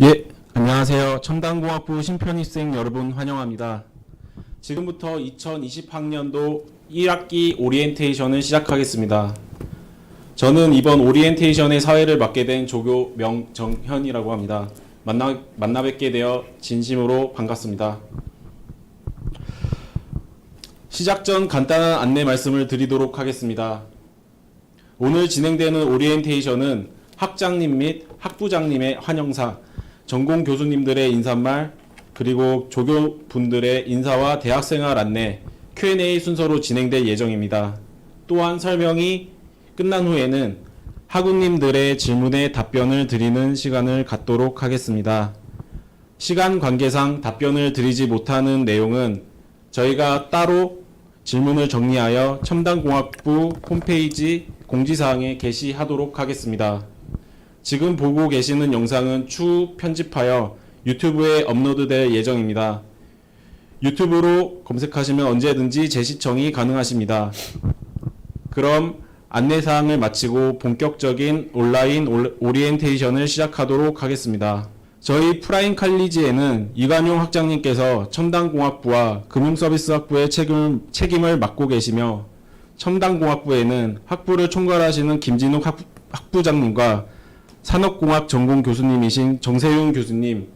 예, 안녕하세요. 첨단공학부 신편입생 여러분 환영합니다. 지금부터 2020학년도 1학기 오리엔테이션을 시작하겠습니다. 저는 이번 오리엔테이션의 사회를 맡게 된 조교 명정현이라고 합니다. 만나 뵙게 되어 진심으로 반갑습니다. 시작 전 간단한 안내 말씀을 드리도록 하겠습니다. 오늘 진행되는 오리엔테이션은 학장님 및 학부장님의 환영사, 전공 교수님들의 인사말, 그리고 조교분들의 인사와 대학생활 안내, Q&A 순서로 진행될 예정입니다. 또한 설명이 끝난 후에는 학우님들의 질문에 답변을 드리는 시간을 갖도록 하겠습니다. 시간 관계상 답변을 드리지 못하는 내용은 저희가 따로 질문을 정리하여 첨단공학부 홈페이지 공지사항에 게시하도록 하겠습니다. 지금 보고 계시는 영상은 추후 편집하여 유튜브에 업로드될 예정입니다. 유튜브로 검색하시면 언제든지 재시청이 가능하십니다. 그럼 안내사항을 마치고 본격적인 온라인 오리엔테이션을 시작하도록 하겠습니다. 저희 프라임 칼리지에는 이관용 학장님께서 첨단공학부와 금융서비스학부의 책임을 맡고 계시며, 첨단공학부에는 학부를 총괄하시는 김진욱 학부장님과 산업공학 전공 교수님이신 정세윤 교수님,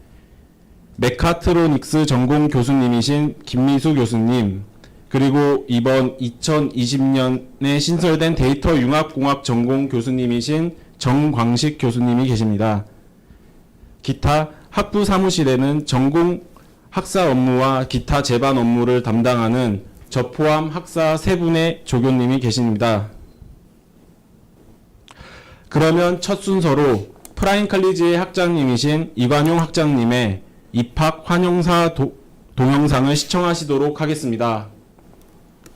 메카트로닉스 전공 교수님이신 김미수 교수님, 그리고 이번 2020년에 신설된 데이터 융합공학 전공 교수님이신 정광식 교수님이 계십니다. 기타 학부 사무실에는 전공 학사 업무와 기타 제반 업무를 담당하는 저 포함 학사 3분의 조교님이 계십니다. 그러면 첫 순서로 프라임 칼리지의 학장님이신 이관용 학장님의 입학 환영사 동영상을 시청하시도록 하겠습니다.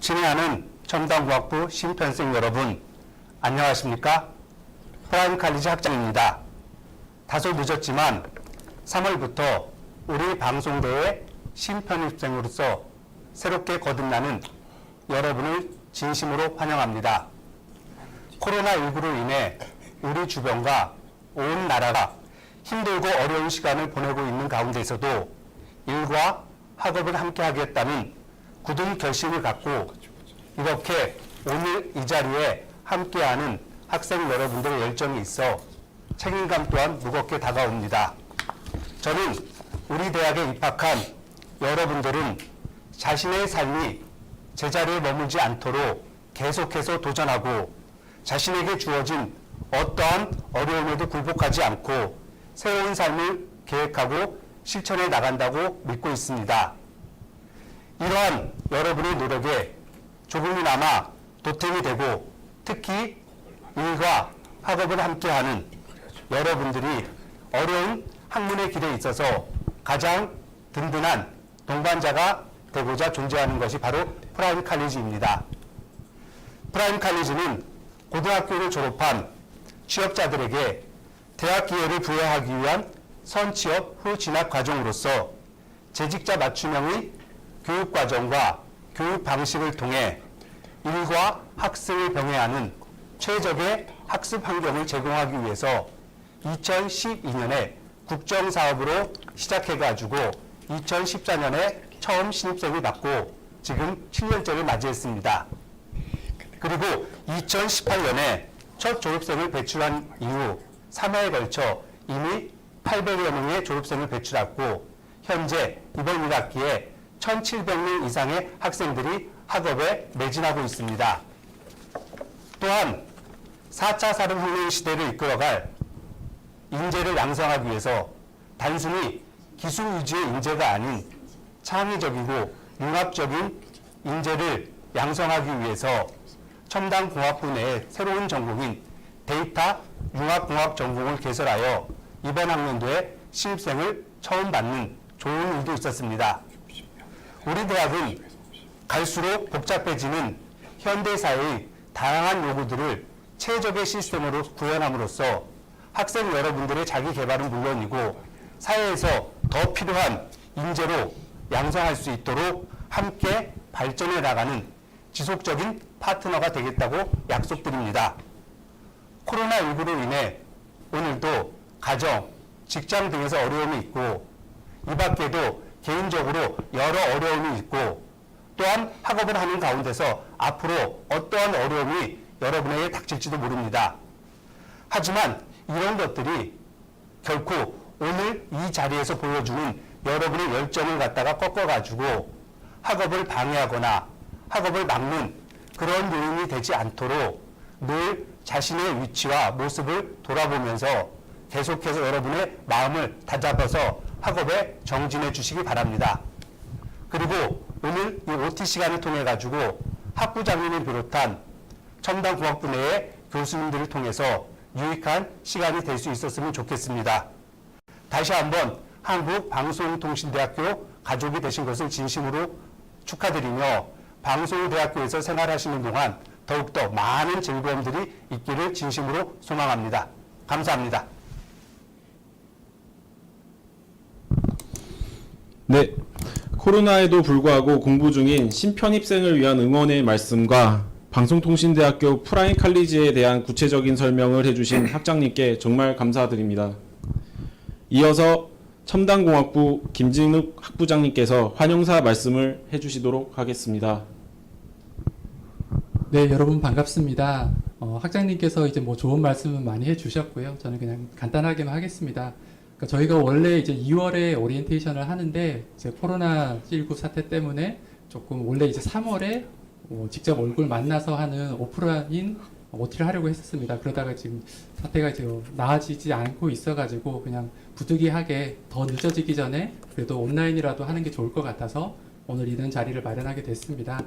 친애하는 첨단공학부 신편생 여러분, 안녕하십니까? 프라임 칼리지 학장입니다. 다소 늦었지만 3월부터 우리 방송대의 신편입생으로서 새롭게 거듭나는 여러분을 진심으로 환영합니다. 코로나19로 인해 우리 주변과 온 나라가 힘들고 어려운 시간을 보내고 있는 가운데서도 일과 학업을 함께 하겠다는 굳은 결심을 갖고 이렇게 오늘 이 자리에 함께하는 학생 여러분들의 열정이 있어 책임감 또한 무겁게 다가옵니다. 저는 우리 대학에 입학한 여러분들은 자신의 삶이 제자리에 머물지 않도록 계속해서 도전하고 자신에게 주어진 어떠한 어려움에도 굴복하지 않고 새로운 삶을 계획하고 실천해 나간다고 믿고 있습니다. 이러한 여러분의 노력에 조금이나마 보탬이 되고 특히 일과 학업을 함께하는 여러분들이 어려운 학문의 길에 있어서 가장 든든한 동반자가 되고자 존재하는 것이 바로 프라임 칼리지입니다. 프라임 칼리지는 고등학교를 졸업한 취업자들에게 대학 기회를 부여하기 위한 선취업 후 진학 과정으로서 재직자 맞춤형의 교육과정과 교육 방식을 통해 일과 학습을 병행하는 최적의 학습 환경을 제공하기 위해서 2012년에 국정사업으로 시작해가지고 2014년에 처음 신입생을 맡고 지금 7년째를 맞이했습니다. 그리고 2018년에 첫 졸업생을 배출한 이후 3회에 걸쳐 이미 800여 명의 졸업생을 배출했고 현재 이번 1학기에 1,700명 이상의 학생들이 학업에 매진하고 있습니다. 또한 4차 산업혁명 시대를 이끌어갈 인재를 양성하기 위해서 단순히 기술 위주의 인재가 아닌 창의적이고 융합적인 인재를 양성하기 위해서 첨단공학부 내에 새로운 전공인 데이터 융합공학 전공을 개설하여 이번 학년도에 신입생을 처음 받는 좋은 일도 있었습니다. 우리 대학은 갈수록 복잡해지는 현대사회의 다양한 요구들을 최적의 시스템으로 구현함으로써 학생 여러분들의 자기 개발은 물론이고 사회에서 더 필요한 인재로 양성할 수 있도록 함께 발전해 나가는 지속적인 파트너가 되겠다고 약속드립니다. 코로나19로 인해 오늘도 가정, 직장 등에서 어려움이 있고 이 밖에도 개인적으로 여러 어려움이 있고 또한 학업을 하는 가운데서 앞으로 어떠한 어려움이 여러분에게 닥칠지도 모릅니다. 하지만 이런 것들이 결코 오늘 이 자리에서 보여주는 여러분의 열정을 갖다가 꺾어가지고 학업을 방해하거나 학업을 막는 그런 요인이 되지 않도록 늘 자신의 위치와 모습을 돌아보면서 계속해서 여러분의 마음을 다잡아서 학업에 정진해 주시기 바랍니다. 그리고 오늘 이 OT 시간을 통해 가지고 학부장님을 비롯한 첨단공학부 내의 교수님들을 통해서 유익한 시간이 될 수 있었으면 좋겠습니다. 다시 한번 한국방송통신대학교 가족이 되신 것을 진심으로 축하드리며 방송대학교에서 생활하시는 동안 더욱더 많은 즐거움들이 있기를 진심으로 소망합니다. 감사합니다. 네, 코로나에도 불구하고 공부 중인 신편입생을 위한 응원의 말씀과 방송통신대학교 프라임 칼리지에 대한 구체적인 설명을 해주신 학장님께 정말 감사드립니다. 이어서 첨단공학부 김진욱 학부장님께서 환영사 말씀을 해주시도록 하겠습니다. 네, 여러분 반갑습니다. 학장님께서 이제 뭐 좋은 말씀은 많이 해주셨고요. 저는 그냥 간단하게만 하겠습니다. 그러니까 저희가 원래 이제 2월에 오리엔테이션을 하는데 이제 코로나19 사태 때문에 조금 원래 이제 3월에 직접 얼굴 만나서 하는 오프라인 OT를 하려고 했었습니다. 그러다가 지금 사태가 이제 나아지지 않고 있어가지고 그냥 부득이하게 더 늦어지기 전에 그래도 온라인이라도 하는 게 좋을 것 같아서 오늘 이런 자리를 마련하게 됐습니다.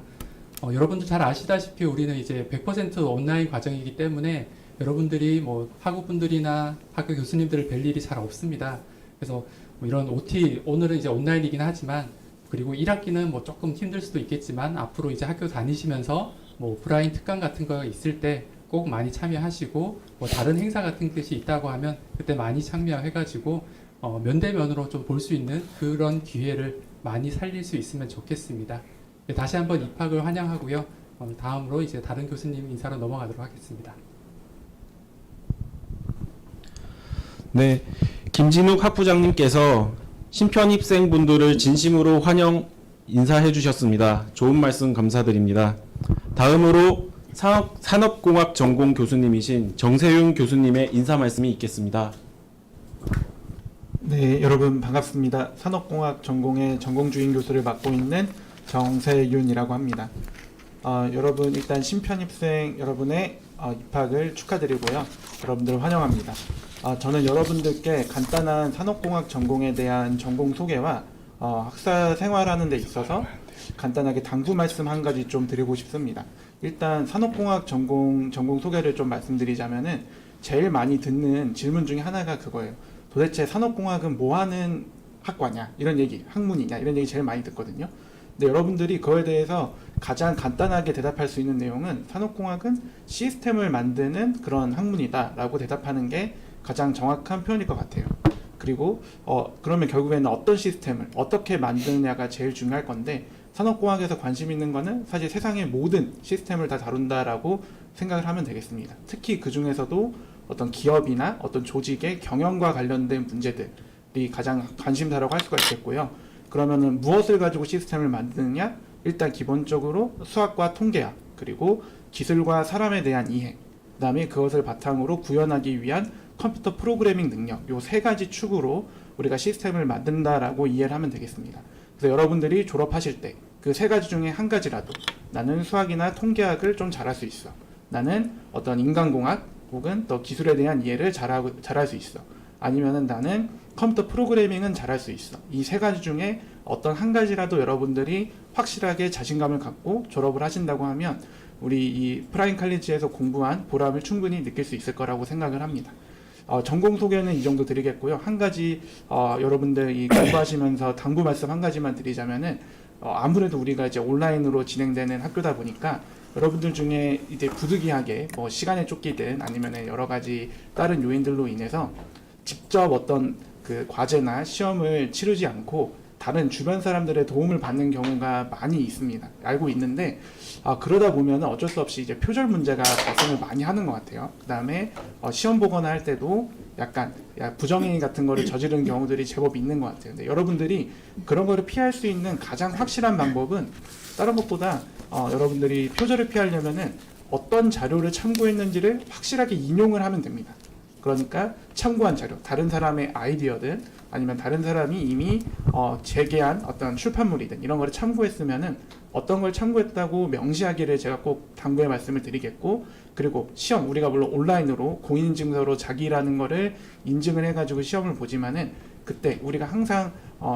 여러분들 잘 아시다시피 우리는 이제 100% 온라인 과정이기 때문에 여러분들이 뭐 학우분들이나 학교 교수님들을 뵐 일이 잘 없습니다. 그래서 뭐 이런 OT 오늘은 이제 온라인이긴 하지만 그리고 1학기는 뭐 조금 힘들 수도 있겠지만 앞으로 이제 학교 다니시면서 뭐 오프라인 특강 같은 거 있을 때 꼭 많이 참여하시고 뭐 다른 행사 같은 것이 있다고 하면 그때 많이 참여해가지고 면대면으로 좀 볼 수 있는 그런 기회를 많이 살릴 수 있으면 좋겠습니다. 네, 다시 한번 입학을 환영하고요. 다음으로 이제 다른 교수님 인사로 넘어가도록 하겠습니다. 네, 김진욱 학부장님께서 신편입생 분들을 진심으로 환영 인사해 주셨습니다. 좋은 말씀 감사드립니다. 다음으로 산업공학 전공 교수님이신 정세윤 교수님의 인사 말씀이 있겠습니다. 네, 여러분 반갑습니다. 산업공학 전공의 전공주임 교수를 맡고 있는 정세윤이라고 합니다. 여러분 일단 신편입생 여러분의 입학을 축하드리고요. 여러분들을 환영합니다. 저는 여러분들께 간단한 산업공학 전공에 대한 전공 소개와 학사 생활하는 데 있어서 간단하게 당부 말씀 한 가지 좀 드리고 싶습니다. 일단 산업공학 전공 소개를 좀 말씀드리자면은 제일 많이 듣는 질문 중에 하나가 그거예요. 도대체 산업공학은 뭐 하는 학과냐? 이런 얘기, 학문이냐? 이런 얘기 제일 많이 듣거든요. 근데 여러분들이 그거에 대해서 가장 간단하게 대답할 수 있는 내용은 산업공학은 시스템을 만드는 그런 학문이다라고 대답하는 게 가장 정확한 표현일 것 같아요. 그리고 그러면 결국에는 어떤 시스템을 어떻게 만드느냐가 제일 중요할 건데 산업공학에서 관심 있는 거는 사실 세상의 모든 시스템을 다 다룬다라고 생각을 하면 되겠습니다. 특히 그 중에서도 어떤 기업이나 어떤 조직의 경영과 관련된 문제들이 가장 관심사라고 할 수가 있겠고요. 그러면은 무엇을 가지고 시스템을 만드느냐? 일단 기본적으로 수학과 통계학, 그리고 기술과 사람에 대한 이해, 그 다음에 그것을 바탕으로 구현하기 위한 컴퓨터 프로그래밍 능력, 요 세 가지 축으로 우리가 시스템을 만든다라고 이해를 하면 되겠습니다. 그래서 여러분들이 졸업하실 때 그 세 가지 중에 한 가지라도 나는 수학이나 통계학을 좀 잘할 수 있어, 나는 어떤 인간공학 혹은 또 기술에 대한 이해를 잘할 수 있어, 아니면은 나는 컴퓨터 프로그래밍은 잘할 수 있어, 이 세 가지 중에 어떤 한 가지라도 여러분들이 확실하게 자신감을 갖고 졸업을 하신다고 하면 우리 이 프라임 칼리지에서 공부한 보람을 충분히 느낄 수 있을 거라고 생각을 합니다. 전공 소개는 이 정도 드리겠고요. 한 가지 여러분들 이 공부하시면서 당부 말씀 한 가지만 드리자면은 아무래도 우리가 이제 온라인으로 진행되는 학교다 보니까 여러분들 중에 이제 부득이하게 뭐 시간에 쫓기든 아니면 여러 가지 다른 요인들로 인해서 직접 어떤 그 과제나 시험을 치르지 않고 다른 주변 사람들의 도움을 받는 경우가 많이 있습니다. 알고 있는데 그러다 보면 어쩔 수 없이 이제 표절 문제가 발생을 많이 하는 것 같아요. 그 다음에 시험 보거나 할 때도 약간 부정행위 같은 거를 저지르는 경우들이 제법 있는 것 같아요. 근데 여러분들이 그런 거를 피할 수 있는 가장 확실한 방법은 다른 것보다 여러분들이 표절을 피하려면은 어떤 자료를 참고했는지를 확실하게 인용을 하면 됩니다. 그러니까 참고한 자료, 다른 사람의 아이디어든 아니면 다른 사람이 이미 제기한 어떤 출판물이든 이런 거를 참고했으면은 어떤 걸 참고했다고 명시하기를 제가 꼭 당부의 말씀을 드리겠고, 그리고 시험, 우리가 물론 온라인으로 공인인증서로 자기라는 거를 인증을 해가지고 시험을 보지만은 그때 우리가 항상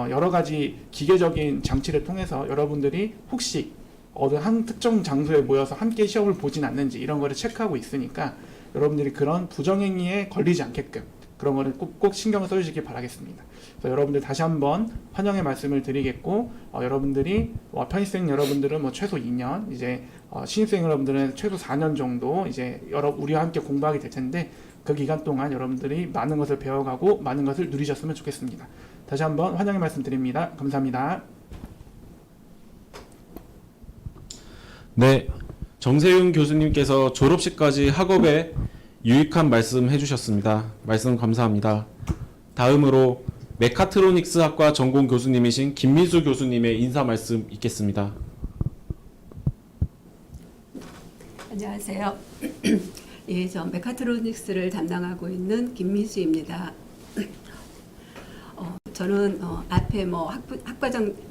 여러 가지 기계적인 장치를 통해서 여러분들이 혹시 어느 한 특정 장소에 모여서 함께 시험을 보진 않는지 이런 거를 체크하고 있으니까 여러분들이 그런 부정행위에 걸리지 않게끔 그런 거를 꼭 신경을 써주시기 바라겠습니다. 그래서 여러분들 다시 한번 환영의 말씀을 드리겠고, 여러분들이 편입생 여러분들은 뭐 최소 2년, 이제 신입생 여러분들은 최소 4년 정도 이제 우리와 함께 공부하게 될 텐데 그 기간 동안 여러분들이 많은 것을 배워가고 많은 것을 누리셨으면 좋겠습니다. 다시 한번 환영의 말씀 드립니다. 감사합니다. 네, 정세윤 교수님께서 졸업식까지 학업에 유익한 말씀 해주셨습니다. 말씀 감사합니다. 다음으로 메카트로닉스 학과 전공 교수님이신 김민수 교수님의 인사 말씀 있겠습니다. 안녕하세요. 예, 저 메카트로닉스를 담당하고 있는 김민수입니다. 저는 앞에 뭐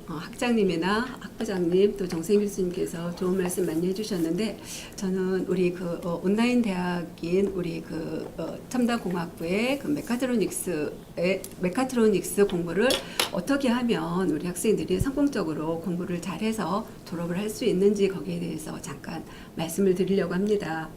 학장님이나 학부장님 또 정세윤 교수님께서 좋은 말씀 많이 해주셨는데, 저는 우리 그 온라인 대학인 우리 그 첨단공학부의 그 메카트로닉스 공부를 어떻게 하면 우리 학생들이 성공적으로 공부를 잘해서 졸업을 할 수 있는지 거기에 대해서 잠깐 말씀을 드리려고 합니다.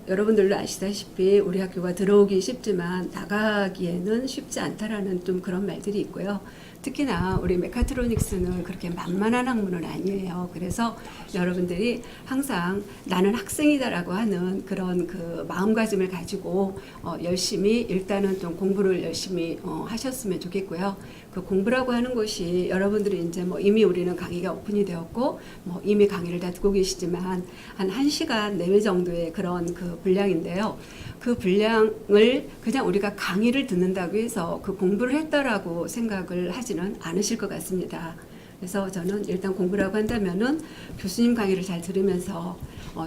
여러분들도 아시다시피 우리 학교가 들어오기 쉽지만 나가기에는 쉽지 않다라는 좀 그런 말들이 있고요. 특히나 우리 메카트로닉스는 그렇게 만만한 학문은 아니에요. 그래서 여러분들이 항상 나는 학생이다라고 하는 그런 그 마음가짐을 가지고 열심히 일단은 좀 공부를 열심히 하셨으면 좋겠고요. 그 공부라고 하는 것이 여러분들이 이제 뭐 이미 우리는 강의가 오픈이 되었고 뭐 이미 강의를 다 듣고 계시지만 한 1시간 내외 정도의 그런 그 분량인데요. 그 분량을 그냥 우리가 강의를 듣는다고 해서 그 공부를 했다라고 생각을 하지는 않으실 것 같습니다. 그래서 저는 일단 공부라고 한다면은 교수님 강의를 잘 들으면서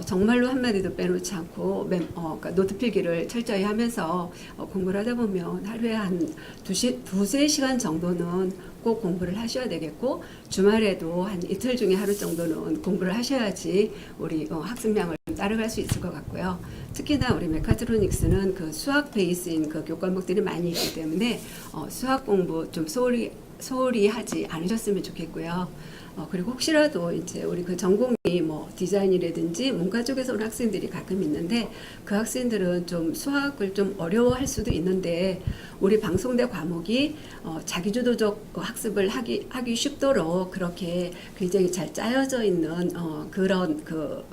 정말로 한마디도 빼놓지 않고 그러니까 노트 필기를 철저히 하면서 공부를 하다 보면 하루에 한 두세 시간 정도는 꼭 공부를 하셔야 되겠고, 주말에도 한 이틀 중에 하루 정도는 공부를 하셔야지 우리 학습량을 따라갈 수 있을 것 같고요. 특히나 우리 메카트로닉스는 그 수학 베이스인 그 교과목들이 많이 있기 때문에 수학 공부 좀 소홀히 하지 않으셨으면 좋겠고요. 그리고 혹시라도 이제 우리 그 전공이 뭐 디자인이라든지 문과 쪽에서 온 학생들이 가끔 있는데 그 학생들은 좀 수학을 좀 어려워할 수도 있는데 우리 방송대 과목이 자기주도적 학습을 하기 쉽도록 그렇게 굉장히 잘 짜여져 있는 그런 그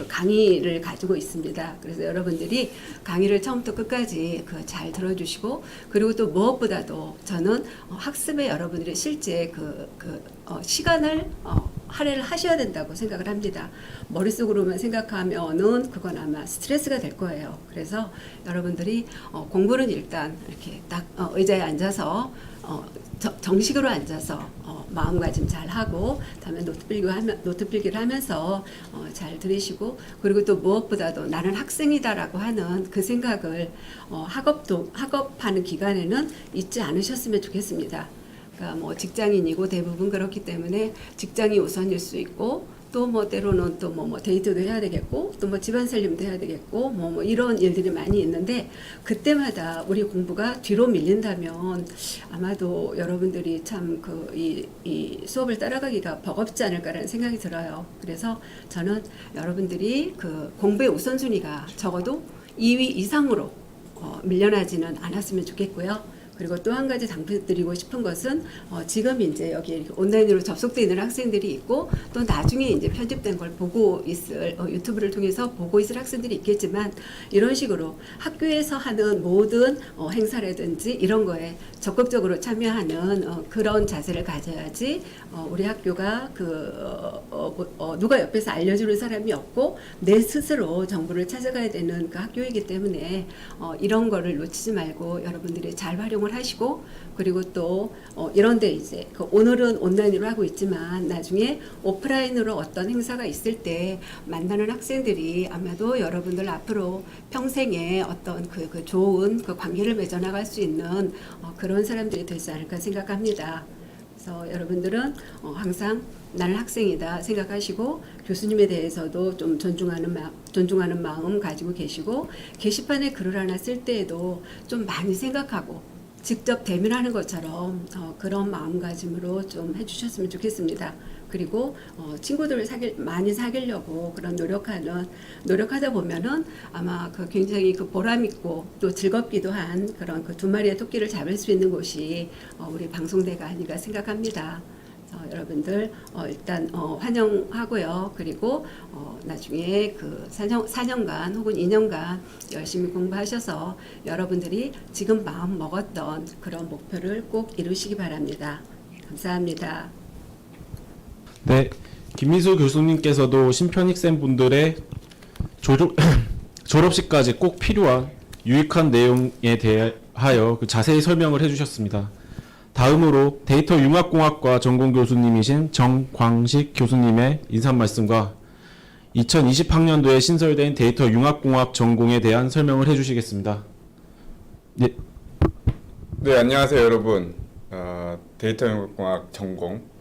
강의를 가지고 있습니다. 그래서 여러분들이 강의를 처음부터 끝까지 잘 들어주시고, 그리고 또 무엇보다도 저는 학습에 여러분들이 실제 시간을 할애를 하셔야 된다고 생각을 합니다. 머릿속으로만 생각하면은 그건 아마 스트레스가 될 거예요. 그래서 여러분들이 공부는 일단 이렇게 딱 의자에 앉아서 정식으로 앉아서 마음가짐 잘 하고, 그다음에 노트 필기를 하면서 잘 들으시고, 그리고 또 무엇보다도 나는 학생이다라고 하는 그 생각을 학업하는 기간에는 잊지 않으셨으면 좋겠습니다. 그러니까 뭐 직장인이고 대부분 그렇기 때문에 직장이 우선일 수 있고, 또 뭐 때로는 또 뭐 데이트도 해야 되겠고, 또 뭐 집안 살림도 해야 되겠고, 뭐 이런 일들이 많이 있는데 그때마다 우리 공부가 뒤로 밀린다면 아마도 여러분들이 참 이 수업을 따라가기가 버겁지 않을까라는 생각이 들어요. 그래서 저는 여러분들이 그 공부의 우선순위가 적어도 2위 이상으로 밀려나지는 않았으면 좋겠고요. 그리고 또 한 가지 당부드리고 싶은 것은 지금 이제 여기 이렇게 온라인으로 접속되어 있는 학생들이 있고, 또 나중에 이제 편집된 걸 보고 있을 유튜브를 통해서 보고 있을 학생들이 있겠지만, 이런 식으로 학교에서 하는 모든 행사라든지 이런 거에 적극적으로 참여하는 그런 자세를 가져야지 우리 학교가 누가 옆에서 알려주는 사람이 없고 내 스스로 정보를 찾아가야 되는 그 학교이기 때문에 이런 거를 놓치지 말고 여러분들이 잘 활용을 하시고, 그리고 또 이런데 이제 오늘은 온라인으로 하고 있지만 나중에 오프라인으로 어떤 행사가 있을 때 만나는 학생들이 아마도 여러분들 앞으로 평생에 어떤 그 좋은 그 관계를 맺어나갈 수 있는 그런 사람들이 되지 않을까 생각합니다. 그래서 여러분들은 항상 나는 학생이다 생각하시고 교수님에 대해서도 좀 존중하는 마음 가지고 계시고, 게시판에 글을 하나 쓸 때에도 좀 많이 생각하고 직접 대면하는 것처럼 그런 마음가짐으로 좀 해주셨으면 좋겠습니다. 그리고 친구들을 많이 사귀려고 그런 노력하다 보면은 아마 굉장히 보람 있고 또 즐겁기도 한 그런 두 마리의 토끼를 잡을 수 있는 곳이 우리 방송대가 아닌가 생각합니다. 여러분들 일단 환영하고요. 그리고 나중에 4년간 혹은 2년간 열심히 공부하셔서 여러분들이 지금 마음 먹었던 그런 목표를 꼭 이루시기 바랍니다. 감사합니다. 네, 김미수 교수님께서도 심편익생 분들의 졸업식까지 꼭 필요한 유익한 내용에 대하여 자세히 설명을 해주셨습니다. 다음으로 데이터 융합공학과 전공 교수님이신 정광식 교수님의 인사 말씀과 2020학년도에 신설된 데이터 융합공학 전공에 대한 설명을 해주시겠습니다. 예. 네, 안녕하세요 여러분. 데이터 융합공학 전공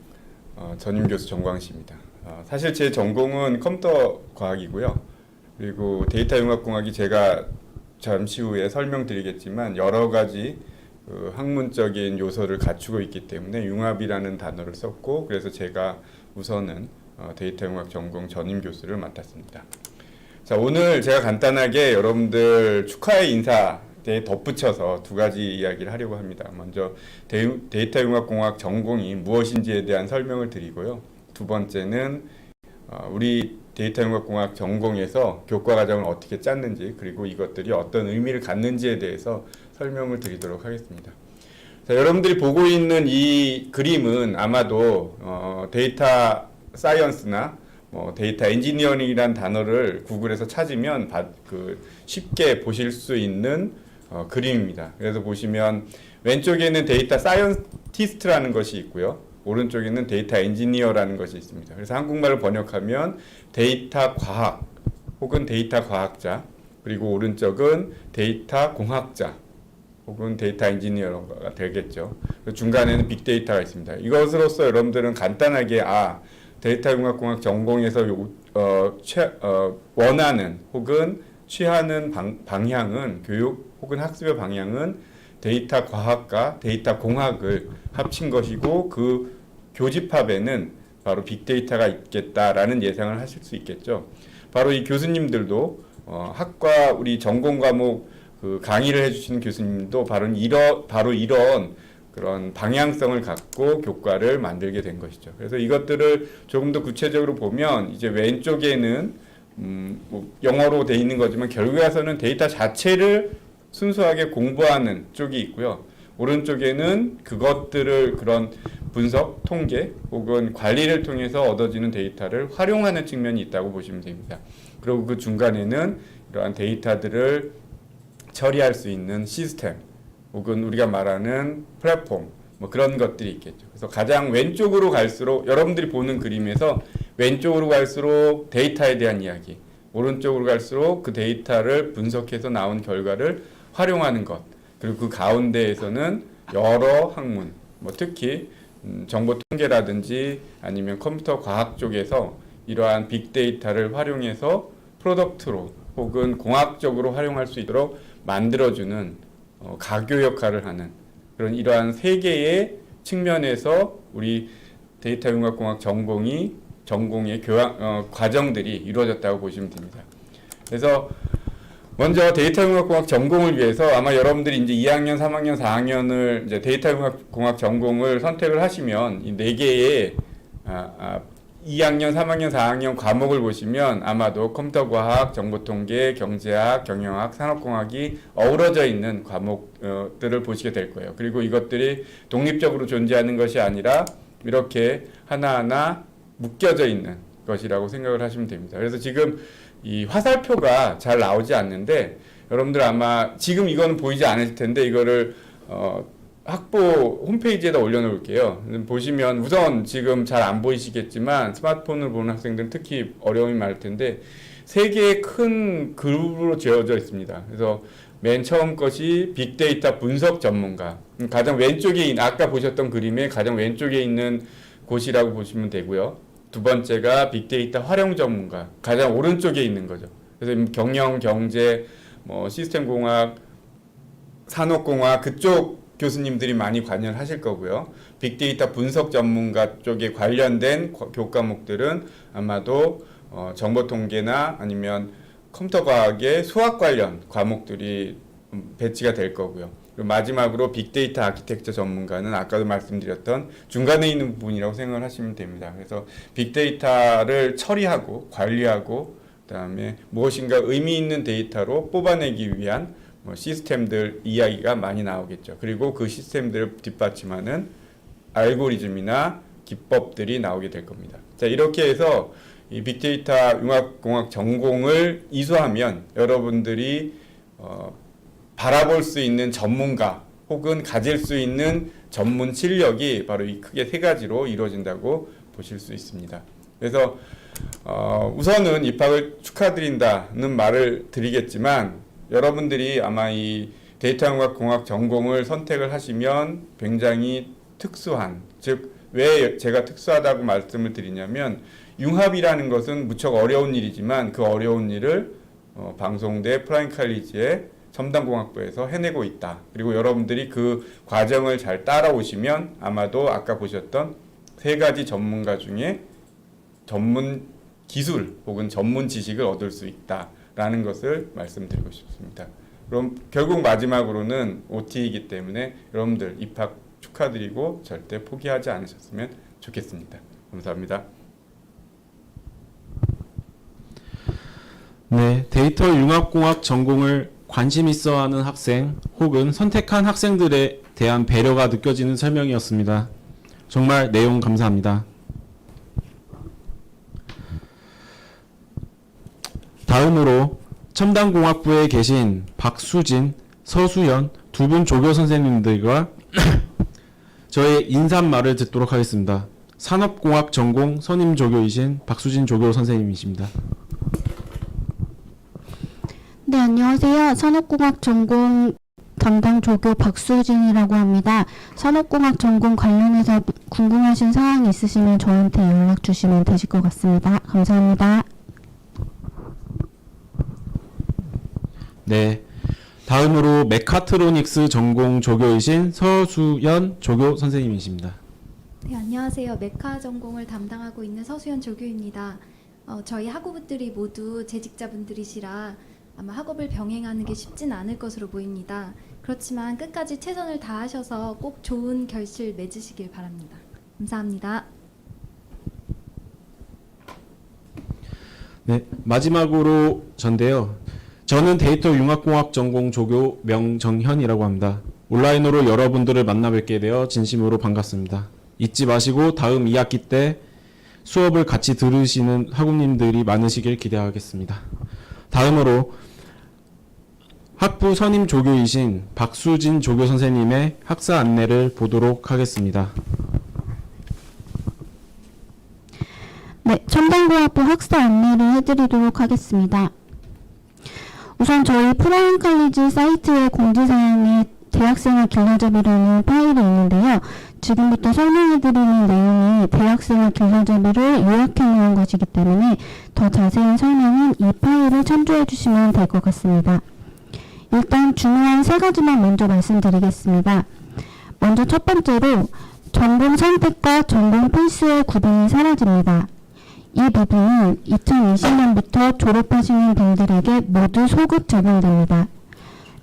전임 교수 정광식입니다. 사실 제 전공은 컴퓨터 과학이고요. 그리고 데이터 융합공학이 제가 잠시 후에 설명드리겠지만 여러 가지 학문적인 요소를 갖추고 있기 때문에 융합이라는 단어를 썼고, 그래서 제가 우선은 데이터 융합 전공 전임 교수를 맡았습니다. 자, 오늘 제가 간단하게 여러분들 축하의 인사에 덧붙여서 두 가지 이야기를 하려고 합니다. 먼저 데이터 융합 공학 전공이 무엇인지에 대한 설명을 드리고요. 두 번째는 우리 데이터 융합 공학 전공에서 교과 과정을 어떻게 짰는지, 그리고 이것들이 어떤 의미를 갖는지에 대해서 설명을 드리도록 하겠습니다. 자, 여러분들이 보고 있는 이 그림은 아마도 데이터 사이언스나 데이터 엔지니어링이라는 단어를 구글에서 찾으면 쉽게 보실 수 있는 그림입니다. 그래서 보시면 왼쪽에는 데이터 사이언티스트라는 것이 있고요. 오른쪽에는 데이터 엔지니어라는 것이 있습니다. 그래서 한국말로 번역하면 데이터 과학 혹은 데이터 과학자, 그리고 오른쪽은 데이터 공학자 혹은 데이터 엔지니어가 되겠죠. 중간에는 빅데이터가 있습니다. 이것으로써 여러분들은 간단하게 데이터 융합공학 전공에서 원하는 혹은 취하는 방향은, 교육 혹은 학습의 방향은 데이터 과학과 데이터 공학을 합친 것이고, 그 교집합에는 바로 빅데이터가 있겠다라는 예상을 하실 수 있겠죠. 바로 이 교수님들도 학과 우리 전공 과목 강의를 해주시는 교수님도 바로 이런 그런 방향성을 갖고 교과를 만들게 된 것이죠. 그래서 이것들을 조금 더 구체적으로 보면, 이제 왼쪽에는 영어로 돼 있는 거지만 결국에 와서는 데이터 자체를 순수하게 공부하는 쪽이 있고요. 오른쪽에는 그것들을 그런 분석, 통계 혹은 관리를 통해서 얻어지는 데이터를 활용하는 측면이 있다고 보시면 됩니다. 그리고 그 중간에는 이러한 데이터들을 처리할 수 있는 시스템 혹은 우리가 말하는 플랫폼, 그런 것들이 있겠죠. 그래서 가장 왼쪽으로 갈수록, 여러분들이 보는 그림에서 왼쪽으로 갈수록 데이터에 대한 이야기, 오른쪽으로 갈수록 그 데이터를 분석해서 나온 결과를 활용하는 것, 그리고 그 가운데에서는 여러 학문, 특히 정보 통계라든지 아니면 컴퓨터 과학 쪽에서 이러한 빅데이터를 활용해서 프로덕트로 혹은 공학적으로 활용할 수 있도록 만들어주는 가교 역할을 하는 그런 이러한 세 개의 측면에서 우리 데이터 융합공학 전공의 과정들이 이루어졌다고 보시면 됩니다. 그래서 먼저 데이터 융합공학 전공을 위해서 아마 여러분들이 이제 2학년, 3학년, 4학년을 이제 데이터 융합공학 전공을 선택을 하시면 이 네 개의 2학년, 3학년, 4학년 과목을 보시면 아마도 컴퓨터과학, 정보통계, 경제학, 경영학, 산업공학이 어우러져 있는 과목들을 보시게 될 거예요. 그리고 이것들이 독립적으로 존재하는 것이 아니라 이렇게 하나하나 묶여져 있는 것이라고 생각을 하시면 됩니다. 그래서 지금 이 화살표가 잘 나오지 않는데 여러분들 아마 지금 이거는 보이지 않을 텐데 이거를 학부 홈페이지에다 올려놓을게요. 보시면 우선 지금 잘 안 보이시겠지만 스마트폰을 보는 학생들은 특히 어려움이 많을 텐데 세 개의 큰 그룹으로 지어져 있습니다. 그래서 맨 처음 것이 빅데이터 분석 전문가, 가장 왼쪽에 있는 아까 보셨던 그림의 가장 왼쪽에 있는 곳이라고 보시면 되고요. 두 번째가 빅데이터 활용 전문가, 가장 오른쪽에 있는 거죠. 그래서 경영, 경제, 시스템공학, 산업공학 그쪽 교수님들이 많이 관여를 하실 거고요. 빅데이터 분석 전문가 쪽에 관련된 교과목들은 아마도 정보통계나 아니면 컴퓨터과학의 수학 관련 과목들이 배치가 될 거고요. 그리고 마지막으로 빅데이터 아키텍처 전문가는 아까도 말씀드렸던 중간에 있는 부분이라고 생각을 하시면 됩니다. 그래서 빅데이터를 처리하고 관리하고 그다음에 무엇인가 의미 있는 데이터로 뽑아내기 위한 시스템들 이야기가 많이 나오겠죠. 그리고 그 시스템들을 뒷받침하는 알고리즘이나 기법들이 나오게 될 겁니다. 자, 이렇게 해서 이 빅데이터 융합공학 전공을 이수하면 여러분들이 바라볼 수 있는 전문가 혹은 가질 수 있는 전문 실력이 바로 이 크게 세 가지로 이루어진다고 보실 수 있습니다. 그래서 우선은 입학을 축하드린다는 말을 드리겠지만 여러분들이 아마 이 데이터융합공학 전공을 선택을 하시면 굉장히 특수한, 즉 왜 제가 특수하다고 말씀을 드리냐면 융합이라는 것은 무척 어려운 일이지만 그 어려운 일을 방송대 프라임칼리지의 첨단공학부에서 해내고 있다. 그리고 여러분들이 그 과정을 잘 따라오시면 아마도 아까 보셨던 세 가지 전문가 중에 전문 기술 혹은 전문 지식을 얻을 수 있다라는 것을 말씀드리고 싶습니다. 그럼 결국 마지막으로는 OT이기 때문에 여러분들 입학 축하드리고 절대 포기하지 않으셨으면 좋겠습니다. 감사합니다. 네, 데이터 융합공학 전공을 관심 있어 하는 학생 혹은 선택한 학생들에 대한 배려가 느껴지는 설명이었습니다. 정말 내용 감사합니다. 다음으로 첨단공학부에 계신 박수진, 서수연 두 분 조교 선생님들과 저의 인사말을 듣도록 하겠습니다. 산업공학 전공 선임 조교이신 박수진 조교 선생님이십니다. 네, 안녕하세요. 산업공학 전공 담당 조교 박수진이라고 합니다. 산업공학 전공 관련해서 궁금하신 사항이 있으시면 저한테 연락 주시면 되실 것 같습니다. 감사합니다. 네, 다음으로 메카트로닉스 전공 조교이신 서수연 조교 선생님이십니다. 네, 안녕하세요. 메카 전공을 담당하고 있는 서수연 조교입니다. 저희 학우분들이 모두 재직자분들이시라 아마 학업을 병행하는 게 쉽진 않을 것으로 보입니다. 그렇지만 끝까지 최선을 다하셔서 꼭 좋은 결실 맺으시길 바랍니다. 감사합니다. 네, 마지막으로 전데요. 저는 데이터 융합공학 전공 조교 명정현이라고 합니다. 온라인으로 여러분들을 만나 뵙게 되어 진심으로 반갑습니다. 잊지 마시고 다음 2학기 때 수업을 같이 들으시는 학우님들이 많으시길 기대하겠습니다. 다음으로 학부 선임 조교이신 박수진 조교 선생님의 학사 안내를 보도록 하겠습니다. 네, 첨단공학부 학사 안내를 해드리도록 하겠습니다. 우선 저희 프라임칼리지 사이트의 공지사항에 대학생활 길러잡이라는 파일이 있는데요. 지금부터 설명해드리는 내용이 대학생활 길러잡이를 요약해 놓은 것이기 때문에 더 자세한 설명은 이 파일을 참조해 주시면 될 것 같습니다. 일단 중요한 세 가지만 먼저 말씀드리겠습니다. 먼저 첫 번째로 전공 선택과 전공 필수의 구분이 사라집니다. 이 부분은 2020년부터 졸업하시는 분들에게 모두 소급 적용됩니다.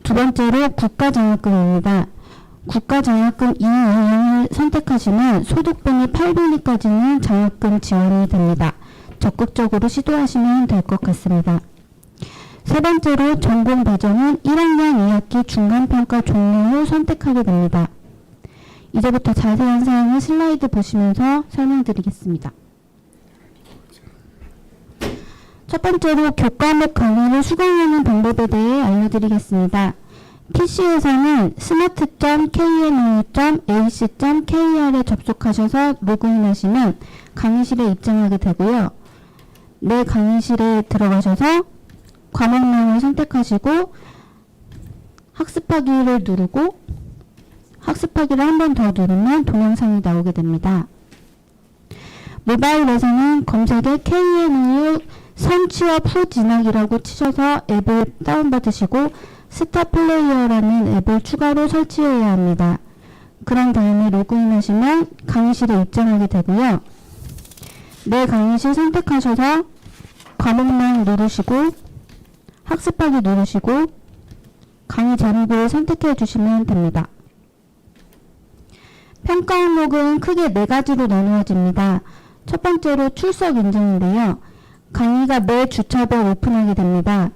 두 번째로 국가장학금입니다. 국가장학금 2학년을 선택하시면 소득분이 8분위까지는 장학금 지원이 됩니다. 적극적으로 시도하시면 될 것 같습니다. 세 번째로 전공 배정은 1학년 2학기 중간평가 종료 후 선택하게 됩니다. 이제부터 자세한 사항은 슬라이드 보시면서 설명드리겠습니다. 첫 번째로 교과목 강의를 수강하는 방법에 대해 알려드리겠습니다. PC에서는 smart.knu.ac.kr에 접속하셔서 로그인하시면 강의실에 입장하게 되고요. 내 강의실에 들어가셔서 과목명을 선택하시고 학습하기를 누르고 학습하기를 한 번 더 누르면 동영상이 나오게 됩니다. 모바일에서는 검색에 KNU 선취업 후 진학이라고 치셔서 앱을 다운받으시고 스타플레이어라는 앱을 추가로 설치해야 합니다. 그런 다음에 로그인하시면 강의실에 입장하게 되고요. 내 강의실 선택하셔서 과목명 누르시고 학습하기 누르시고 강의 제목을 선택해 주시면 됩니다. 평가 항목은 크게 4가지로 나누어집니다. 첫 번째로 출석 인증인데요. 강의가 매 주차별 오픈하게 됩니다.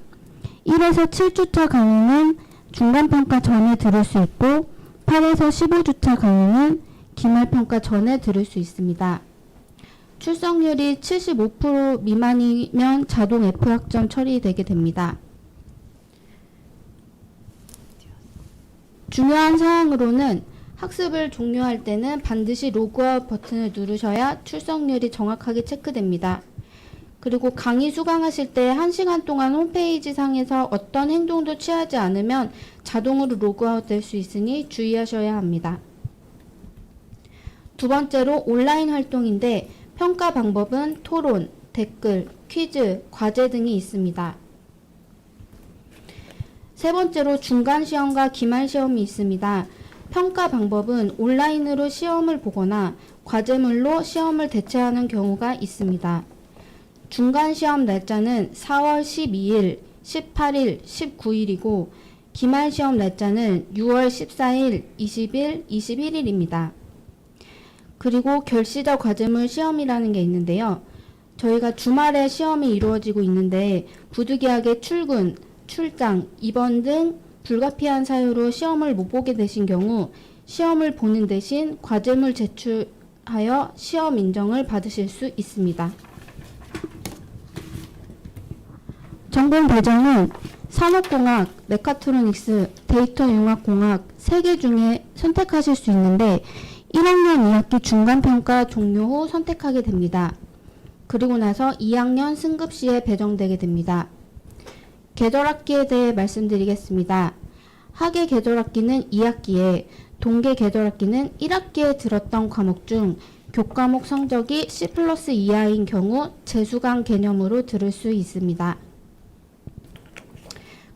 1에서 7주차 강의는 중간평가 전에 들을 수 있고 8에서 15주차 강의는 기말평가 전에 들을 수 있습니다. 출석률이 75% 미만이면 자동 F학점 처리되게 됩니다. 중요한 사항으로는 학습을 종료할 때는 반드시 로그아웃 버튼을 누르셔야 출석률이 정확하게 체크됩니다. 그리고 강의 수강하실 때 1시간 동안 홈페이지 상에서 어떤 행동도 취하지 않으면 자동으로 로그아웃 될 수 있으니 주의하셔야 합니다. 두 번째로 온라인 활동인데 평가 방법은 토론, 댓글, 퀴즈, 과제 등이 있습니다. 세 번째로 중간시험과 기말시험이 있습니다. 평가 방법은 온라인으로 시험을 보거나 과제물로 시험을 대체하는 경우가 있습니다. 중간시험 날짜는 4월 12일, 18일, 19일이고 기말시험 날짜는 6월 14일, 20일, 21일입니다. 그리고 결시자 과제물 시험이라는 게 있는데요. 저희가 주말에 시험이 이루어지고 있는데 부득이하게 출근, 출장, 입원 등 불가피한 사유로 시험을 못 보게 되신 경우 시험을 보는 대신 과제물 제출하여 시험 인정을 받으실 수 있습니다. 전공 배정은 산업공학, 메카트로닉스, 데이터융합공학 3개 중에 선택하실 수 있는데 1학년 2학기 중간평가 종료 후 선택하게 됩니다. 그리고 나서 2학년 승급 시에 배정되게 됩니다. 계절학기에 대해 말씀드리겠습니다. 학예 계절학기는 2학기에, 동계 계절학기는 1학기에 들었던 과목 중 교과목 성적이 C++ 이하인 경우 재수강 개념으로 들을 수 있습니다.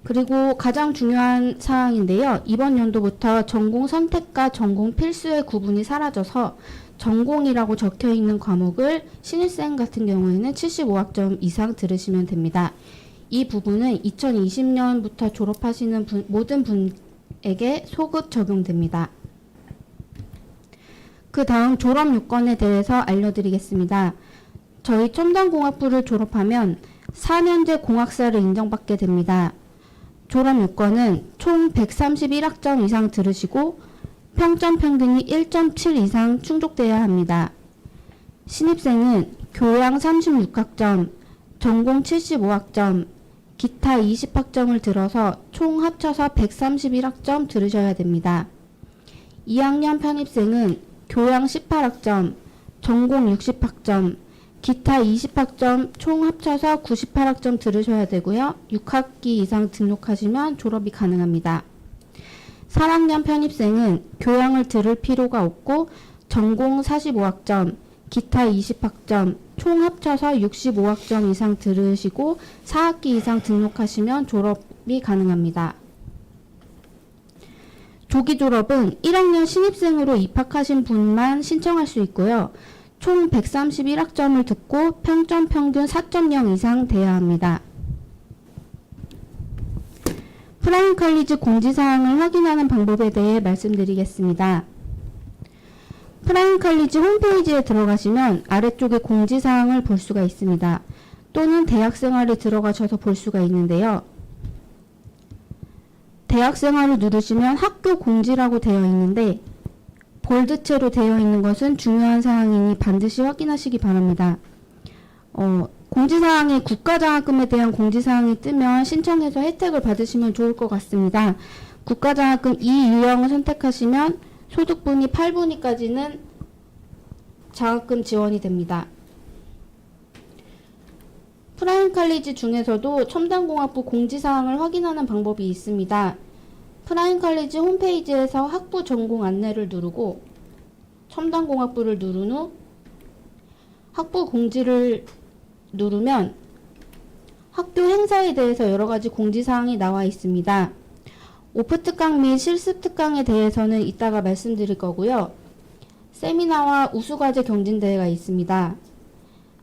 그리고 가장 중요한 사항인데요. 이번 연도부터 전공 선택과 전공 필수의 구분이 사라져서 전공이라고 적혀 있는 과목을 신입생 같은 경우에는 75학점 이상 들으시면 됩니다. 이 부분은 2020년부터 졸업하시는 모든 분에게 소급 적용됩니다. 그 다음 졸업 요건에 대해서 알려드리겠습니다. 저희 첨단공학부를 졸업하면 4년제 공학사를 인정받게 됩니다. 졸업 요건은 총 131학점 이상 들으시고 평점 평균이 1.7 이상 충족되어야 합니다. 신입생은 교양 36학점, 전공 75학점, 기타 20학점을 들어서 총 합쳐서 131학점 들으셔야 됩니다. 2학년 편입생은 교양 18학점, 전공 60학점, 기타 20학점 총 합쳐서 98학점 들으셔야 되고요. 6학기 이상 등록하시면 졸업이 가능합니다. 3학년 편입생은 교양을 들을 필요가 없고 전공 45학점, 기타 20학점 총 합쳐서 65학점 이상 들으시고 4학기 이상 등록하시면 졸업이 가능합니다. 조기 졸업은 1학년 신입생으로 입학하신 분만 신청할 수 있고요. 총 131학점을 듣고 평점 평균 4.0 이상 돼야 합니다. 프라임 칼리지 공지사항을 확인하는 방법에 대해 말씀드리겠습니다. 프라임 칼리지 홈페이지에 들어가시면 아래쪽에 공지사항을 볼 수가 있습니다. 또는 대학생활에 들어가셔서 볼 수가 있는데요. 대학생활을 누르시면 학교 공지라고 되어 있는데 볼드체로 되어 있는 것은 중요한 사항이니 반드시 확인하시기 바랍니다. 공지사항에 국가장학금에 대한 공지사항이 뜨면 신청해서 혜택을 받으시면 좋을 것 같습니다. 국가장학금 2 유형을 선택하시면 소득분위 8분위까지는 장학금 지원이 됩니다. 프라임 칼리지 중에서도 첨단공학부 공지사항을 확인하는 방법이 있습니다. 프라임 칼리지 홈페이지에서 학부 전공 안내를 누르고 첨단공학부를 누른 후 학부 공지를 누르면 학교 행사에 대해서 여러가지 공지사항이 나와 있습니다. 오프 특강 및 실습 특강에 대해서는 이따가 말씀드릴 거고요. 세미나와 우수과제 경진대회가 있습니다.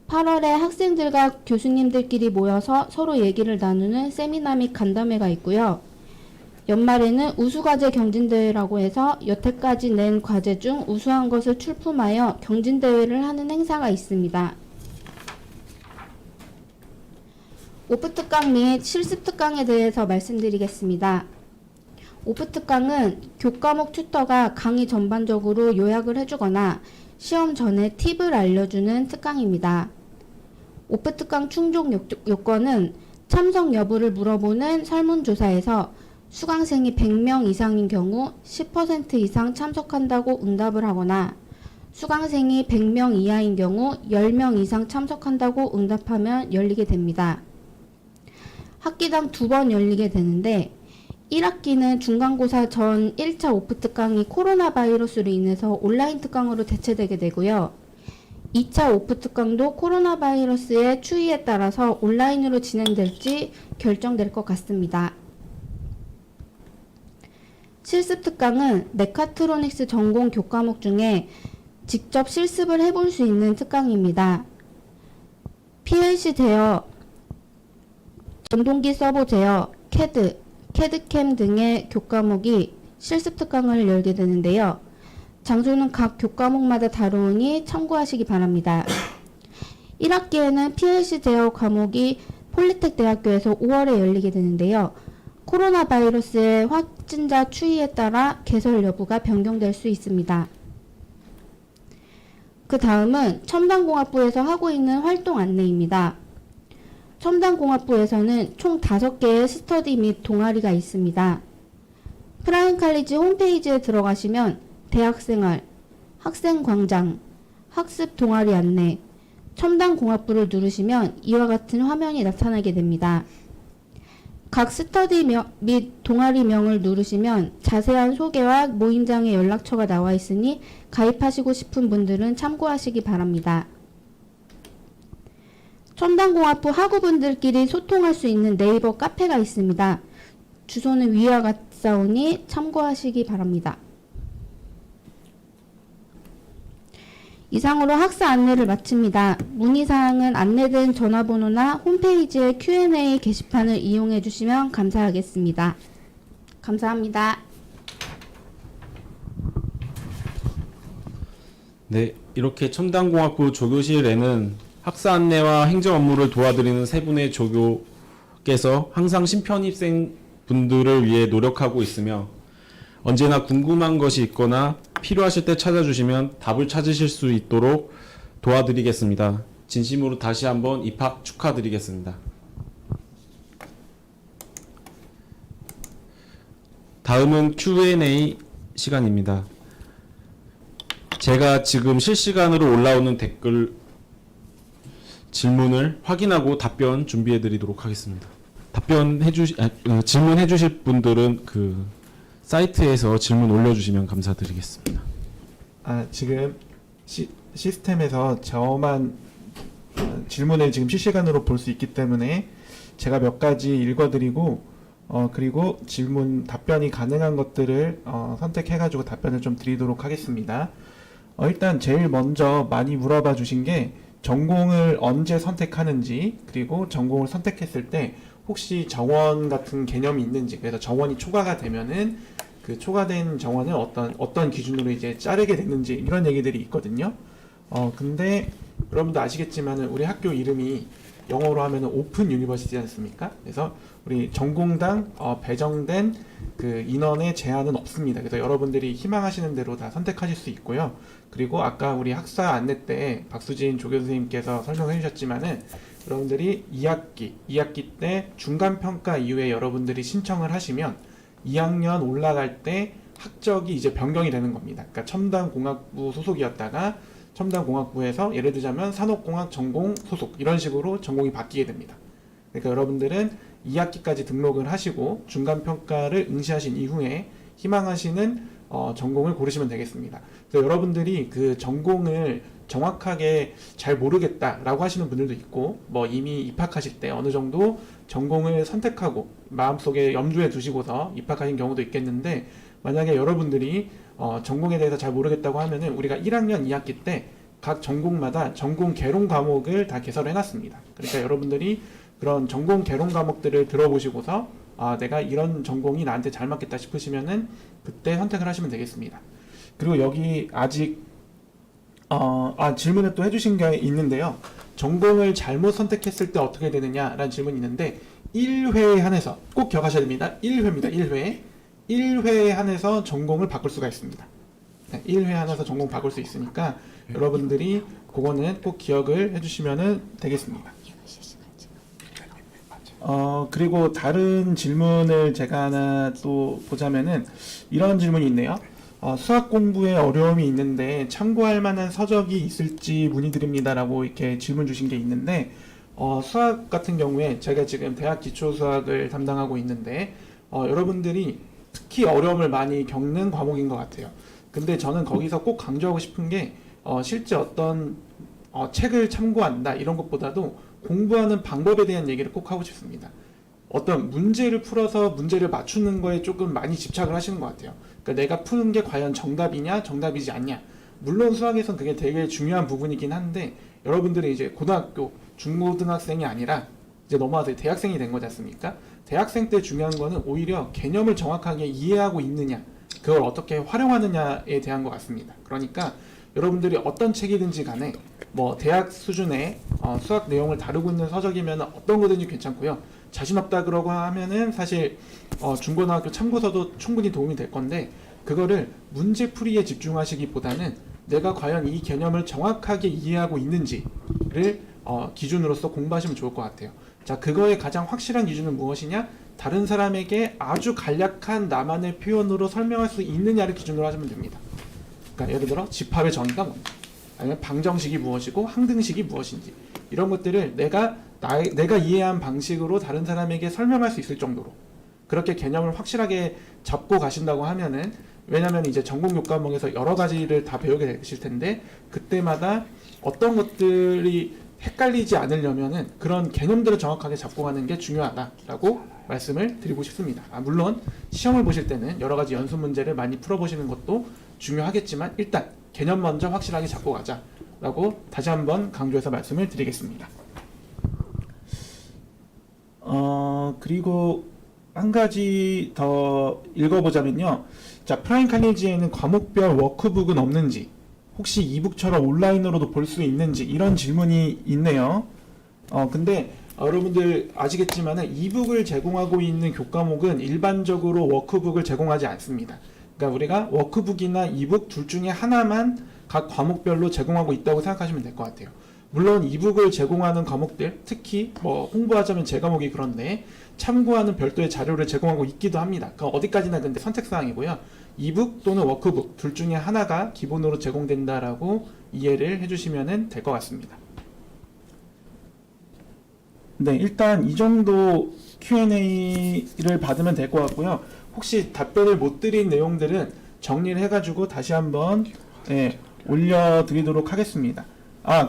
8월에 학생들과 교수님들끼리 모여서 서로 얘기를 나누는 세미나 및 간담회가 있고요. 연말에는 우수과제 경진대회라고 해서 여태까지 낸 과제 중 우수한 것을 출품하여 경진대회를 하는 행사가 있습니다. 오프특강 및 실습특강에 대해서 말씀드리겠습니다. 오프특강은 교과목 튜터가 강의 전반적으로 요약을 해주거나 시험 전에 팁을 알려주는 특강입니다. 오프특강 충족 요건은 참석 여부를 물어보는 설문조사에서 수강생이 100명 이상인 경우 10% 이상 참석한다고 응답을 하거나 수강생이 100명 이하인 경우 10명 이상 참석한다고 응답하면 열리게 됩니다. 학기당 2번 열리게 되는데 1학기는 중간고사 전 1차 오프 특강이 코로나 바이러스로 인해서 온라인 특강으로 대체되게 되고요. 2차 오프 특강도 코로나 바이러스의 추이에 따라서 온라인으로 진행될지 결정될 것 같습니다. 실습 특강은 메카트로닉스 전공 교과목 중에 직접 실습을 해볼 수 있는 특강입니다. PLC 제어, 전동기 서버 제어, CAD, CAD-CAM 등의 교과목이 실습 특강을 열게 되는데요. 장소는 각 교과목마다 다루니 참고하시기 바랍니다. 1학기에는 PLC 제어 과목이 폴리텍 대학교에서 5월에 열리게 되는데요. 코로나 바이러스의 확진자 추이에 따라 개설 여부가 변경될 수 있습니다. 그 다음은 첨단공학부에서 하고 있는 활동 안내입니다. 첨단공학부에서는 총 5개의 스터디 및 동아리가 있습니다. 프라임 칼리지 홈페이지에 들어가시면 대학생활, 학생광장, 학습 동아리 안내, 첨단공학부를 누르시면 이와 같은 화면이 나타나게 됩니다. 각 스터디 및 동아리명을 누르시면 자세한 소개와 모임장의 연락처가 나와 있으니 가입하시고 싶은 분들은 참고하시기 바랍니다. 첨단공학부 학우분들끼리 소통할 수 있는 네이버 카페가 있습니다. 주소는 위와 같사오니 참고하시기 바랍니다. 이상으로 학사 안내를 마칩니다. 문의사항은 안내된 전화번호나 홈페이지의 Q&A 게시판을 이용해 주시면 감사하겠습니다. 감사합니다. 네, 이렇게 첨단공학부 조교실에는 학사 안내와 행정 업무를 도와드리는 세 분의 조교께서 항상 신편입생 분들을 위해 노력하고 있으며 언제나 궁금한 것이 있거나 필요하실 때 찾아주시면 답을 찾으실 수 있도록 도와드리겠습니다. 진심으로 다시 한번 입학 축하드리겠습니다. 다음은 Q&A 시간입니다. 제가 지금 실시간으로 올라오는 댓글 질문을 확인하고 답변 준비해 드리도록 하겠습니다. 질문해 주실 분들은 그 사이트에서 질문 올려주시면 감사드리겠습니다. 지금 시스템에서 저만 질문을 지금 실시간으로 볼 수 있기 때문에 제가 몇 가지 읽어드리고 그리고 질문 답변이 가능한 것들을 선택해가지고 답변을 좀 드리도록 하겠습니다. 일단 제일 먼저 많이 물어봐 주신 게 전공을 언제 선택하는지, 그리고 전공을 선택했을 때 혹시 정원 같은 개념이 있는지, 그래서 정원이 초과가 되면은 그 초과된 정원을 어떤 기준으로 이제 자르게 됐는지 이런 얘기들이 있거든요. 근데 여러분도 아시겠지만은 우리 학교 이름이 영어로 하면은 오픈 유니버시티지 않습니까? 그래서 우리 전공당 배정된 그 인원의 제한은 없습니다. 그래서 여러분들이 희망하시는 대로 다 선택하실 수 있고요. 그리고 아까 우리 학사 안내 때 박수진 조교 선생님께서 설명해 주셨지만은 여러분들이 2학기 때 중간평가 이후에 여러분들이 신청을 하시면 2학년 올라갈 때 학적이 이제 변경이 되는 겁니다. 그러니까 첨단공학부 소속이었다가 첨단공학부에서 예를 들자면 산업공학 전공 소속 이런 식으로 전공이 바뀌게 됩니다. 그러니까 여러분들은 2학기까지 등록을 하시고 중간평가를 응시하신 이후에 희망하시는 전공을 고르시면 되겠습니다. 그래서 여러분들이 그 전공을 정확하게 잘 모르겠다라고 하시는 분들도 있고 뭐 이미 입학하실 때 어느 정도 전공을 선택하고 마음속에 염두에 두시고서 입학하신 경우도 있겠는데 만약에 여러분들이 전공에 대해서 잘 모르겠다고 하면은 우리가 1학년 2학기 때 각 전공마다 전공 개론 과목을 다 개설해 놨습니다. 그러니까 여러분들이 그런 전공 개론 과목들을 들어보시고서 내가 이런 전공이 나한테 잘 맞겠다 싶으시면은 그때 선택을 하시면 되겠습니다. 그리고 여기 아직 질문을 또 해주신 게 있는데요. 전공을 잘못 선택했을 때 어떻게 되느냐라는 질문이 있는데 1회에 한해서 꼭 기억하셔야 됩니다. 1회입니다. 1회에 한해서 전공을 바꿀 수가 있습니다. 네, 1회에 한해서 전공 바꿀 수 있으니까 여러분들이 그거는 꼭 기억을 해주시면 되겠습니다. 그리고 다른 질문을 제가 하나 또 보자면은 이런 질문이 있네요. 수학 공부에 어려움이 있는데 참고할 만한 서적이 있을지 문의드립니다라고 이렇게 질문 주신 게 있는데 수학 같은 경우에 제가 지금 대학 기초 수학을 담당하고 있는데 여러분들이 특히 어려움을 많이 겪는 과목인 것 같아요. 근데 저는 거기서 꼭 강조하고 싶은 게 실제 어떤 책을 참고한다 이런 것보다도 공부하는 방법에 대한 얘기를 꼭 하고 싶습니다. 어떤 문제를 풀어서 문제를 맞추는 거에 조금 많이 집착을 하시는 것 같아요. 그러니까 내가 푸는 게 과연 정답이냐 정답이지 않냐. 물론 수학에선 그게 되게 중요한 부분이긴 한데 여러분들이 이제 고등학교 중고등학생이 아니라 이제 넘어와서 대학생이 된 거지 않습니까? 대학생 때 중요한 거는 오히려 개념을 정확하게 이해하고 있느냐 그걸 어떻게 활용하느냐에 대한 것 같습니다. 그러니까 여러분들이 어떤 책이든지 간에 뭐 대학 수준의 수학 내용을 다루고 있는 서적이면 어떤 거든지 괜찮고요. 자신 없다 그러고 하면은 사실 중고등학교 참고서도 충분히 도움이 될 건데 그거를 문제풀이에 집중하시기보다는 내가 과연 이 개념을 정확하게 이해하고 있는지를 기준으로서 공부하시면 좋을 것 같아요. 자, 그거의 가장 확실한 기준은 무엇이냐? 다른 사람에게 아주 간략한 나만의 표현으로 설명할 수 있느냐를 기준으로 하시면 됩니다. 그러니까 예를 들어 집합의 정의가 뭔지 아니면 방정식이 무엇이고 항등식이 무엇인지 이런 것들을 내가 이해한 방식으로 다른 사람에게 설명할 수 있을 정도로 그렇게 개념을 확실하게 잡고 가신다고 하면은 왜냐면 이제 전공 교과목에서 여러 가지를 다 배우게 되실 텐데 그때마다 어떤 것들이 헷갈리지 않으려면은 그런 개념들을 정확하게 잡고 가는 게 중요하다라고 말씀을 드리고 싶습니다. 물론 시험을 보실 때는 여러 가지 연습 문제를 많이 풀어보시는 것도 중요하겠지만 일단 개념 먼저 확실하게 잡고 가자라고 다시 한번 강조해서 말씀을 드리겠습니다. 그리고 한 가지 더 읽어보자면요. 자, 프라임 칼리지에는 과목별 워크북은 없는지 혹시 이북처럼 온라인으로도 볼 수 있는지 이런 질문이 있네요. 근데 여러분들 아시겠지만은 이북을 제공하고 있는 교과목은 일반적으로 워크북을 제공하지 않습니다. 그러니까 우리가 워크북이나 이북 둘 중에 하나만 각 과목별로 제공하고 있다고 생각하시면 될 것 같아요. 물론 이북을 제공하는 과목들, 특히 뭐 홍보하자면 제 과목이 그런데 참고하는 별도의 자료를 제공하고 있기도 합니다. 그러니까 어디까지나 근데 선택사항이고요. 이북 또는 워크북 둘 중에 하나가 기본으로 제공된다라고 이해를 해주시면 될 것 같습니다. 네, 일단 이 정도 Q&A를 받으면 될 것 같고요. 혹시 답변을 못 드린 내용들은 정리를 해가지고 다시 한번 올려드리도록 하겠습니다.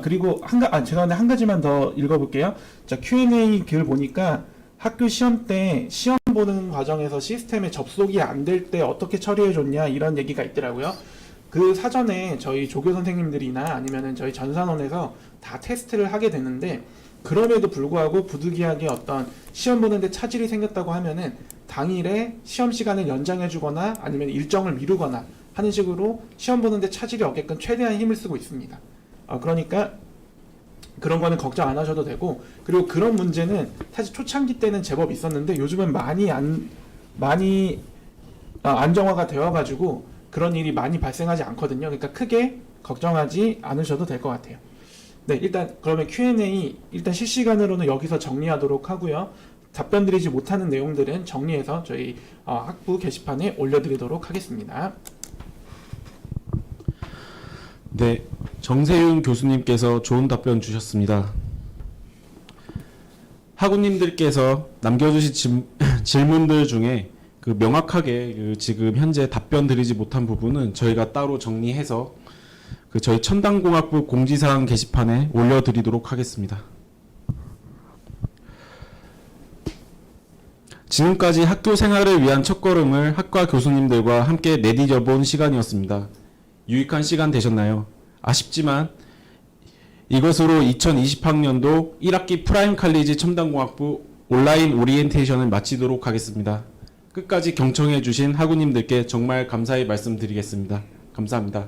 그리고 제가 한 가지만 더 읽어볼게요. 자, Q&A 글 보니까 학교 시험 때 시험 보는 과정에서 시스템에 접속이 안 될 때 어떻게 처리해줬냐 이런 얘기가 있더라고요. 그 사전에 저희 조교 선생님들이나 아니면은 저희 전산원에서 다 테스트를 하게 되는데 그럼에도 불구하고 부득이하게 어떤 시험 보는데 차질이 생겼다고 하면은 당일에 시험 시간을 연장해주거나 아니면 일정을 미루거나 하는 식으로 시험 보는데 차질이 없게끔 최대한 힘을 쓰고 있습니다. 그러니까 그런 거는 걱정 안 하셔도 되고, 그리고 그런 문제는 사실 초창기 때는 제법 있었는데 요즘은 많이 안정화가 되어가지고 그런 일이 많이 발생하지 않거든요. 그러니까 크게 걱정하지 않으셔도 될 것 같아요. 네, 일단 그러면 Q&A 일단 실시간으로는 여기서 정리하도록 하고요. 답변 드리지 못하는 내용들은 정리해서 저희 학부 게시판에 올려드리도록 하겠습니다. 네, 정세윤 교수님께서 좋은 답변 주셨습니다. 학우님들께서 남겨주신 질문들 중에 그 명확하게 그 지금 현재 답변 드리지 못한 부분은 저희가 따로 정리해서 그 저희 첨단공학부 공지사항 게시판에 올려드리도록 하겠습니다. 지금까지 학교 생활을 위한 첫걸음을 학과 교수님들과 함께 내디뎌본 시간이었습니다. 유익한 시간 되셨나요? 아쉽지만 이것으로 2020학년도 1학기 프라임 칼리지 첨단공학부 온라인 오리엔테이션을 마치도록 하겠습니다. 끝까지 경청해 주신 학우님들께 정말 감사히 말씀드리겠습니다. 감사합니다.